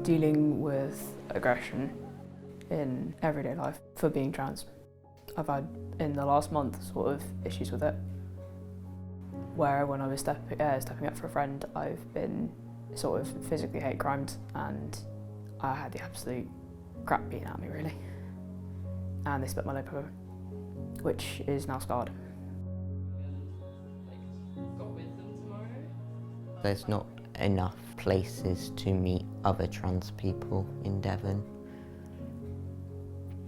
dealing with aggression in everyday life for being trans. I've had, in the last month, sort of issues with it, where when I was stepping up for a friend, I've been sort of physically hate crimed, and I had the absolute crap beaten out of me, really. And they split my lip open, which is now scarred. There's not enough places to meet other trans people in Devon.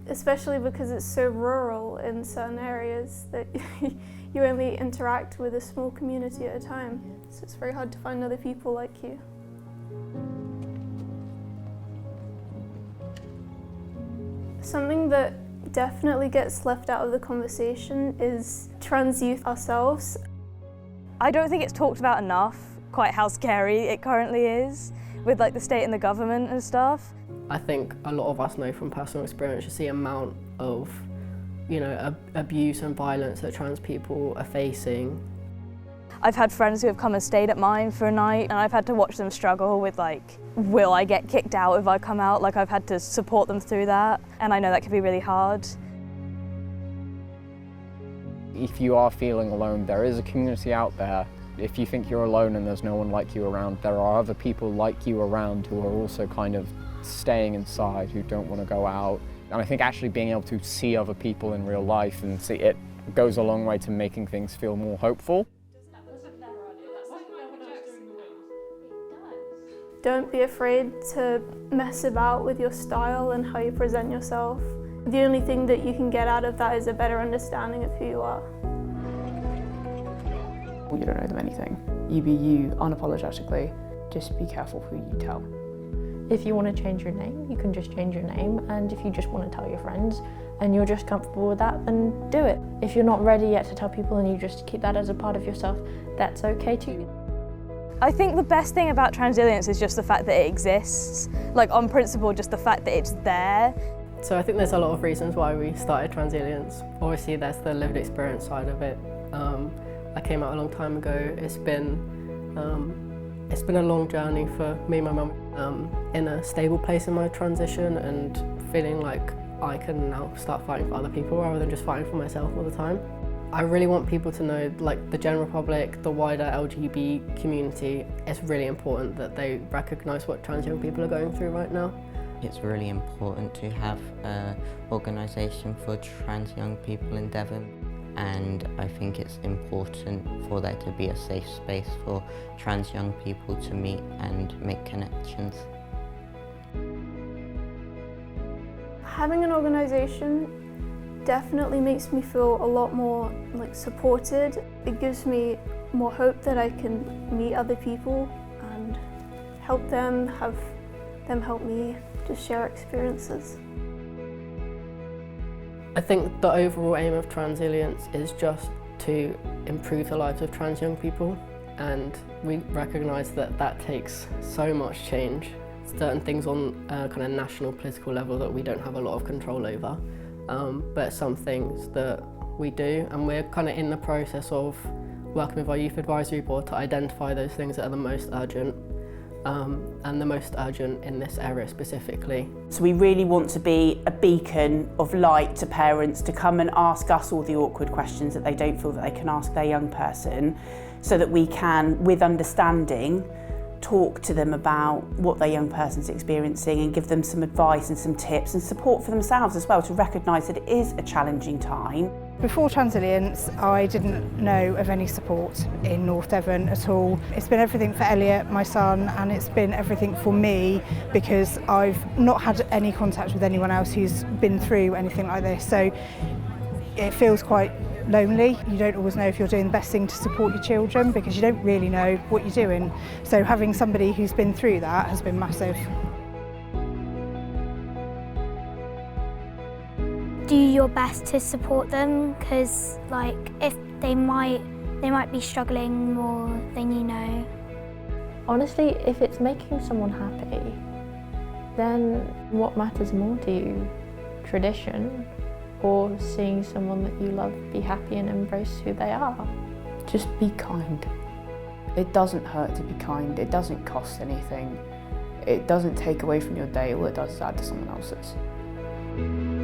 Especially because it's so rural in certain areas that you only interact with a small community at a time. So it's very hard to find other people like you. Something that definitely gets left out of the conversation is trans youth ourselves. I don't think it's talked about enough, quite how scary it currently is, with like the state and the government and stuff. I think a lot of us know from personal experience just the amount of, abuse and violence that trans people are facing. I've had friends who have come and stayed at mine for a night, and I've had to watch them struggle with will I get kicked out if I come out? I've had to support them through that, and I know that can be really hard. If you are feeling alone, there is a community out there. If you think you're alone and there's no one like you around, there are other people like you around who are also kind of staying inside, who don't want to go out. And I think actually being able to see other people in real life and see it goes a long way to making things feel more hopeful. Don't be afraid to mess about with your style and how you present yourself. The only thing that you can get out of that is a better understanding of who you are. You don't owe them anything. You be you unapologetically. Just be careful who you tell. If you want to change your name, you can just change your name, and if you just want to tell your friends and you're just comfortable with that, then do it. If you're not ready yet to tell people and you just keep that as a part of yourself, that's okay too. I think the best thing about Transilience is just the fact that it exists. On principle, just the fact that it's there. So I think there's a lot of reasons why we started Transilience. Obviously there's the lived experience side of it. I came out a long time ago. It's been a long journey for me and my mum. In a stable place in my transition and feeling like I can now start fighting for other people rather than just fighting for myself all the time. I really want people to know, the general public, the wider LGBT community, it's really important that they recognise what trans young people are going through right now. It's really important to have an organisation for trans young people in Devon, and I think it's important for there to be a safe space for trans young people to meet and make connections. Having an organisation definitely makes me feel a lot more supported. It gives me more hope that I can meet other people and help them, have them help me, just share experiences. I think the overall aim of Transilience is just to improve the lives of trans young people, and we recognise that that takes so much change. Certain things on a kind of national political level that we don't have a lot of control over, but some things that we do, and we're kind of in the process of working with our youth advisory board to identify those things that are the most urgent, and the most urgent in this area specifically. So we really want to be a beacon of light to parents to come and ask us all the awkward questions that they don't feel that they can ask their young person, so that we can, with understanding, talk to them about what their young person's experiencing and give them some advice and some tips and support for themselves as well, to recognise that it is a challenging time. Before Transilience, I didn't know of any support in North Devon at all. It's been everything for Elliot, my son, and it's been everything for me because I've not had any contact with anyone else who's been through anything like this. So it feels quite lonely. You don't always know if you're doing the best thing to support your children because you don't really know what you're doing. So having somebody who's been through that has been massive. Do your best to support them, because if they might be struggling more than you know. Honestly, if it's making someone happy, then what matters more to you? Tradition, or seeing someone that you love be happy and embrace who they are? Just be kind. It doesn't hurt to be kind. It doesn't cost anything. it doesn't take away from your day, all it does is add to someone else's.